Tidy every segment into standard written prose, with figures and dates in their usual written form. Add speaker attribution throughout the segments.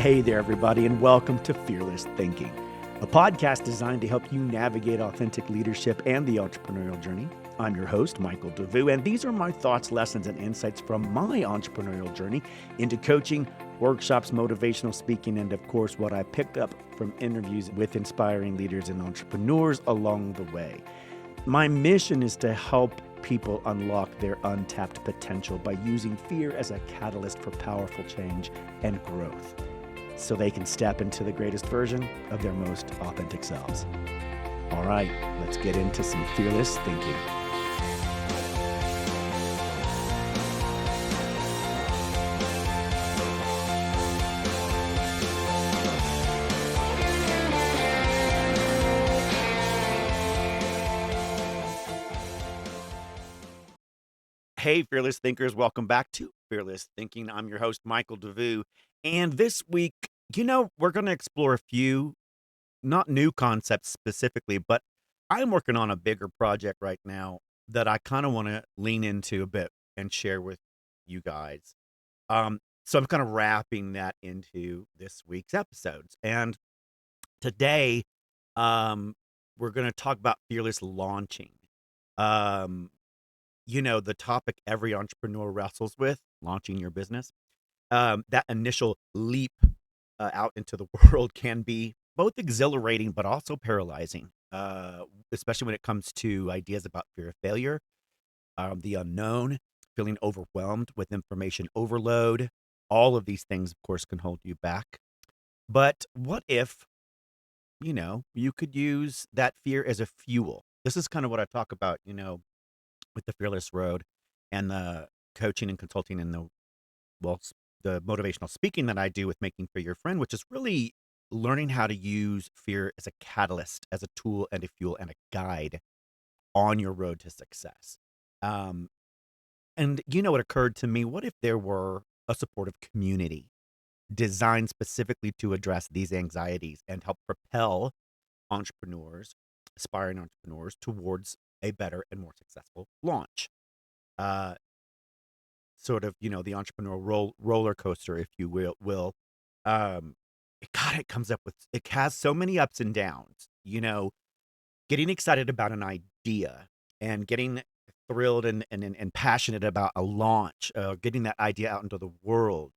Speaker 1: Hey there, everybody, and welcome to Fearless Thinking, a podcast designed to help you navigate authentic leadership and the entrepreneurial journey. I'm your host, Michael Devous, and these are my thoughts, lessons, and insights from my entrepreneurial journey into coaching, workshops, motivational speaking, and of course, what I picked up from interviews with inspiring leaders and entrepreneurs along the way. My mission is to help people unlock their untapped potential by using fear as a catalyst for powerful change and growth, so they can step into the greatest version of their most authentic selves. All right, let's get into some fearless thinking. Hey, fearless thinkers, welcome back to Fearless Thinking. I'm your host, Michael Devous. And this week, we're going to explore a few, not new concepts specifically, but I'm working on a bigger project right now that I kind of want to lean into a bit and share with you guys. So I'm kind of wrapping that into this week's episodes. And today, we're going to talk about fearless launching. Um, the topic every entrepreneur wrestles with, launching your business. That initial leap out into the world can be both exhilarating but also paralyzing, especially when it comes to ideas about fear of failure, the unknown, feeling overwhelmed with information overload. All of these things, of course, can hold you back. But what if, you could use that fear as a fuel? This is kind of what I talk about, with the Fearless Road and the coaching and consulting and the motivational speaking that I do with Making Fear Your Friend, which is really learning how to use fear as a catalyst, as a tool and a fuel and a guide on your road to success. Um, and what occurred to me? What if there were a supportive community designed specifically to address these anxieties and help propel entrepreneurs, aspiring entrepreneurs, towards a better and more successful launch? Uh, Sort of, the entrepreneurial roller coaster, if you will. Um, it comes up with, it has so many ups and downs, getting excited about an idea and getting thrilled and passionate about a launch, getting that idea out into the world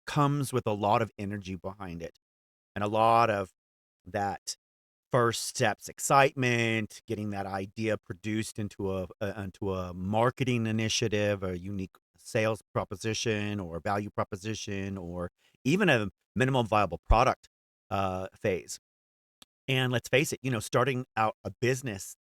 Speaker 1: comes with a lot of energy behind it and a lot of that first steps excitement, getting that idea produced into a marketing initiative, a unique sales proposition or value proposition, or even a minimum viable product phase. And let's face it, starting out a business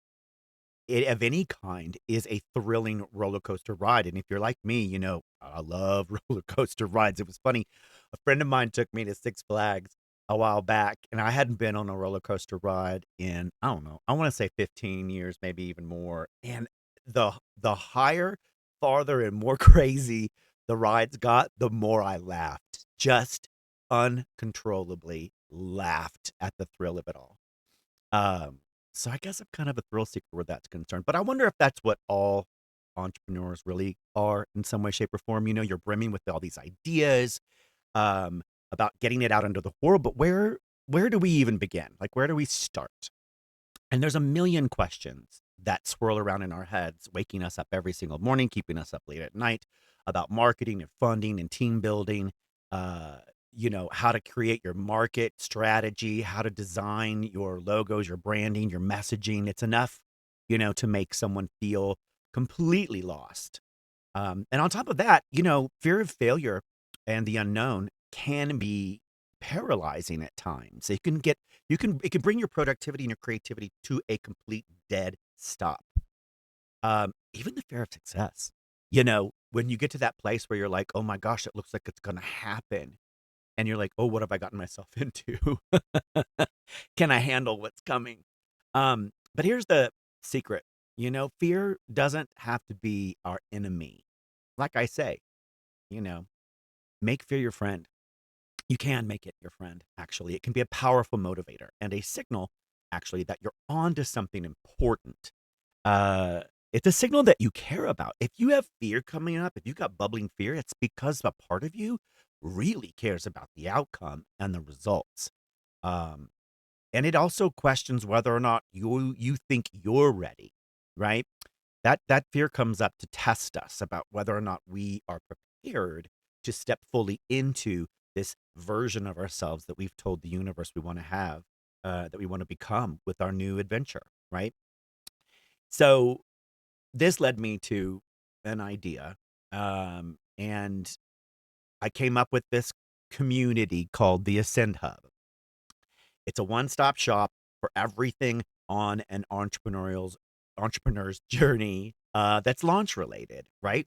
Speaker 1: of any kind is a thrilling roller coaster ride. And if you're like me, I love roller coaster rides. It was funny. A friend of mine took me to Six Flags a while back, and I hadn't been on a roller coaster ride in, I don't know, I want to say 15 years, maybe even more. And the higher, farther, and more crazy the rides got, the more I laughed. Just uncontrollably laughed at the thrill of it all. Um, so I guess I'm kind of a thrill seeker where that's concerned. But I wonder if that's what all entrepreneurs really are in some way, shape, or form. You're brimming with all these ideas um, about getting it out into the world, but where do we even begin? Like, where do we start? And there's a million questions that swirl around in our heads, waking us up every single morning, keeping us up late at night, about marketing and funding and team building. Uh, how to create your market strategy, how to design your logos, your branding, your messaging. It's enough, to make someone feel completely lost. And on top of that, fear of failure and the unknown can be paralyzing at times. It can bring your productivity and your creativity to a complete dead stop. Even the fear of success, when you get to that place where you're like, oh my gosh, it looks like it's going to happen. And you're like, oh, what have I gotten myself into? Can I handle what's coming? But here's the secret. Fear doesn't have to be our enemy. Like I say, you know, make fear your friend. You can make it your friend, actually. It can be a powerful motivator and a signal, actually, that you're on to something important. Uh, it's a signal that you care about. If you have fear coming up, if you've got bubbling fear, it's because a part of you really cares about the outcome and the results. Um, and it also questions whether or not you think you're ready, right? That fear comes up to test us about whether or not we are prepared to step fully into this version of ourselves that we've told the universe we want to have, that we want to become with our new adventure, right? So this led me to an idea, and I came up with this community called the Ascend Hub. It's a one-stop shop for everything on an entrepreneur's journey, that's launch related, right?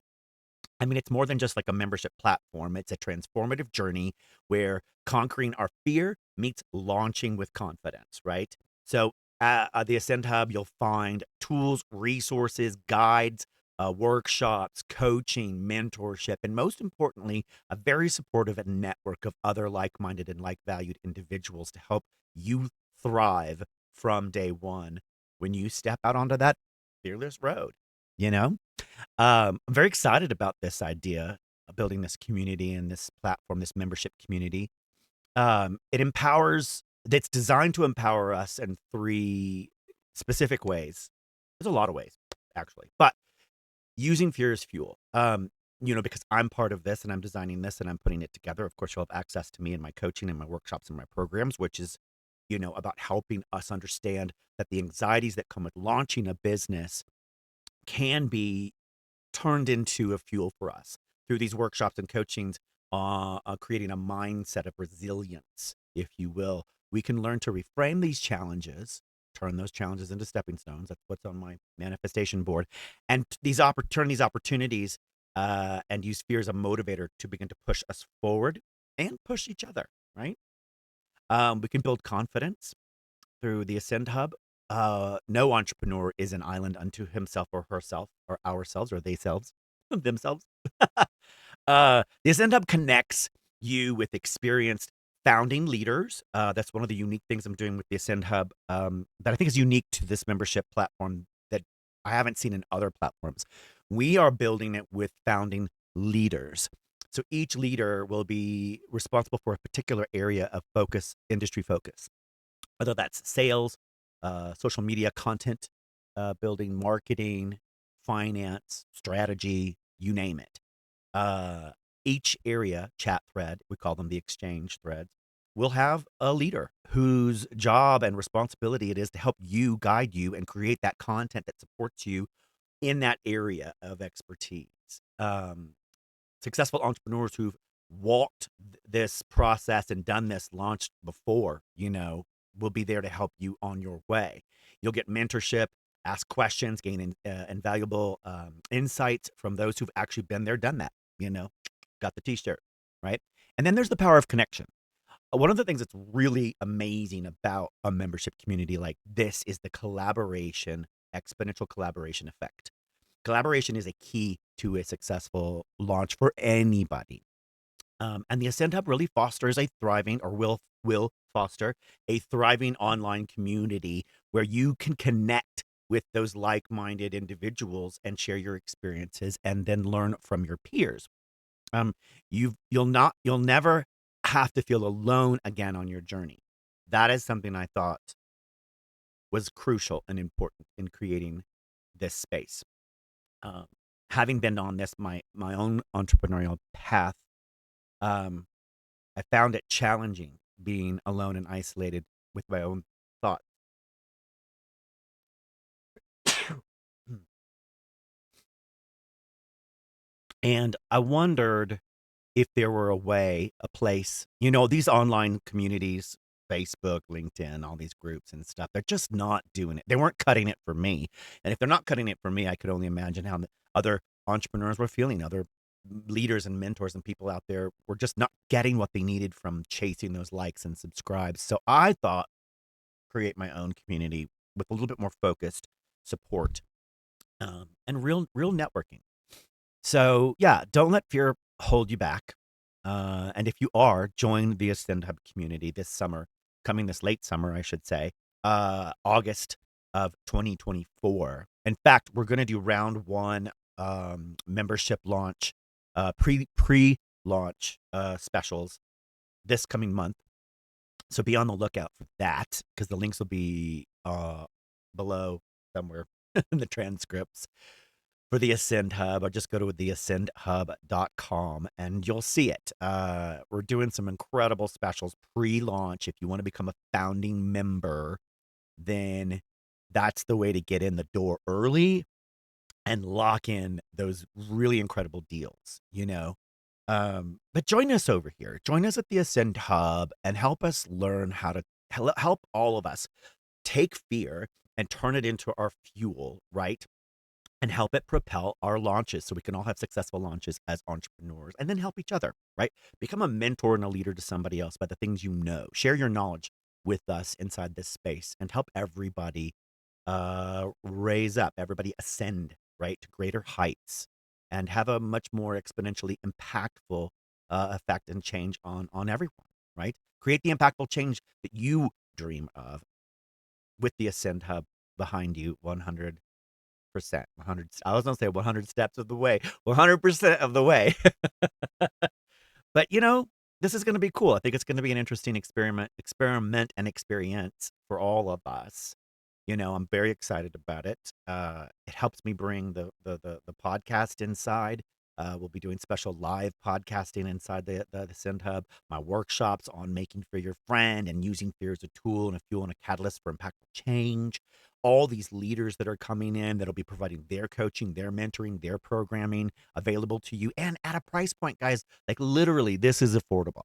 Speaker 1: I mean, it's more than just like a membership platform. It's a transformative journey where conquering our fear meets launching with confidence, right? So, the Ascend Hub, you'll find tools, resources, guides, workshops, coaching, mentorship, and most importantly, a very supportive network of other like minded and like valued individuals to help you thrive from day one when you step out onto that fearless road, you know? I'm very excited about this idea of building this community and this platform, this membership community. It's designed to empower us in three specific ways. There's a lot of ways, actually, but using fear as fuel. Because I'm part of this and I'm designing this and I'm putting it together. Of course, you'll have access to me and my coaching and my workshops and my programs, which is, about helping us understand that the anxieties that come with launching a business can be turned into a fuel for us through these workshops and coachings, creating a mindset of resilience, if you will. We can learn to reframe these challenges, turn those challenges into stepping stones. That's what's on my manifestation board, and turn these opportunities, and use fear as a motivator to begin to push us forward and push each other. Right? We can build confidence through the Ascend Hub. No entrepreneur is an island unto himself or herself or ourselves or they selves themselves. The Ascend Hub connects you with experienced founding leaders. That's one of the unique things I'm doing with the Ascend Hub, that I think is unique to this membership platform that I haven't seen in other platforms. We are building it with founding leaders. So each leader will be responsible for a particular area of focus, industry focus, whether that's sales, social media content, building, marketing, finance, strategy, you name it. Uh, each area chat thread, we call them the exchange threads, will have a leader whose job and responsibility it is to help you, guide you, and create that content that supports you in that area of expertise. Successful entrepreneurs who've walked this process and done this, launched before, will be there to help you on your way. You'll get mentorship, ask questions, gain invaluable insights from those who've actually been there, done that, got the t-shirt, right? And then there's the power of connection. One of the things that's really amazing about a membership community like this is the exponential collaboration effect. Collaboration is a key to a successful launch for anybody. And the Ascend Hub really fosters a thriving, or will foster a thriving online community where you can connect with those like-minded individuals and share your experiences and then learn from your peers. Um, you'll never have to feel alone again on your journey. That is something I thought was crucial and important in creating this space. Um, Having been on this my own entrepreneurial path, um, I found it challenging being alone and isolated with my own thoughts. And I wondered if there were a way, a place, these online communities, Facebook, LinkedIn, all these groups and stuff, they're just not doing it. They weren't cutting it for me. And if they're not cutting it for me, I could only imagine how the other entrepreneurs were feeling. Other leaders and mentors and people out there were just not getting what they needed from chasing those likes and subscribes. So I thought, create my own community with a little bit more focused support, and real networking. So yeah, don't let fear hold you back. And if you are, join the Ascend Hub community this summer, coming this late summer, I should say, August of 2024. In fact, we're going to do round one, membership launch, pre launch specials this coming month. So be on the lookout for that, because the links will be below somewhere in the transcripts for the Ascend Hub, or just go to theascendhub.com and you'll see it. We're doing some incredible specials pre-launch. If you want to become a founding member, then that's the way to get in the door early and lock in those really incredible deals, you know. But join us over here. Join us at the Ascend Hub and help us learn how to help all of us take fear and turn it into our fuel, right? And help it propel our launches so we can all have successful launches as entrepreneurs, and then help each other, right? Become a mentor and a leader to somebody else by the things you know. Share your knowledge with us inside this space and help everybody raise up, everybody ascend, right, to greater heights and have a much more exponentially impactful effect and change on everyone, right? Create the impactful change that you dream of with the Ascend Hub behind you 100%. 100, I was gonna say 100 steps of the way, 100% of the way. But you know, this is gonna be cool. I think it's gonna be an interesting experiment and experience for all of us. You know, I'm very excited about it. It helps me bring the podcast inside. We'll be doing special live podcasting inside the Send Hub. My workshops on making fear your friend and using fear as a tool and a fuel and a catalyst for impactful change. All these leaders that are coming in that'll be providing their coaching, their mentoring, their programming available to you, and at a price point, guys. Like literally, this is affordable.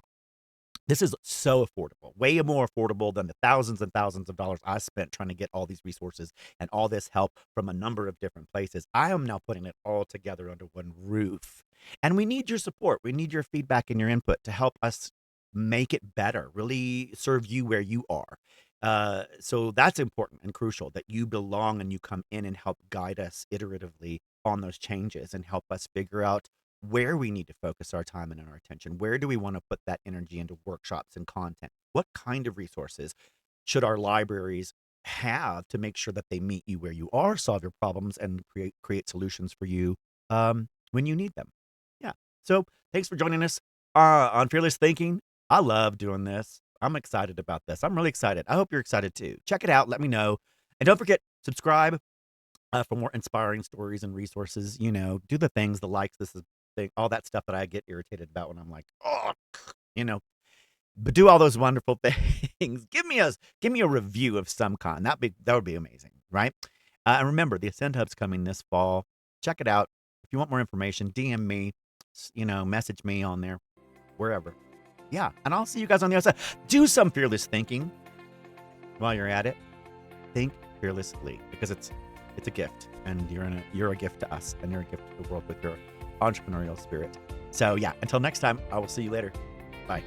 Speaker 1: This is so affordable, way more affordable than the thousands and thousands of dollars I spent trying to get all these resources and all this help from a number of different places. I am now putting it all together under one roof. And we need your support. We need your feedback and your input to help us make it better, really serve you where you are. So that's important and crucial, that you belong and you come in and help guide us iteratively on those changes and help us figure out where we need to focus our time and our attention. Where do we want to put that energy into workshops and content? What kind of resources should our libraries have to make sure that they meet you where you are, solve your problems, and create solutions for you when you need them? Yeah. So thanks for joining us on Fearless Thinking. I love doing this. I'm excited about this. I'm really excited. I hope you're excited too. Check it out. Let me know. And don't forget, subscribe for more inspiring stories and resources. You know, do the things, the likes, this is thing, all that stuff that I get irritated about when I'm like, oh, you know, but do all those wonderful things. Give me a review of some kind. That would be amazing, right? And remember, the Ascend Hub's coming this fall. Check it out. If you want more information, DM me, you know, message me on there, wherever. Yeah, and I'll see you guys on the other side. Do some fearless thinking while you're at it. Think fearlessly, because it's a gift, and you're a gift to us, and you're a gift to the world with your entrepreneurial spirit. So yeah, until next time, I will see you later. Bye.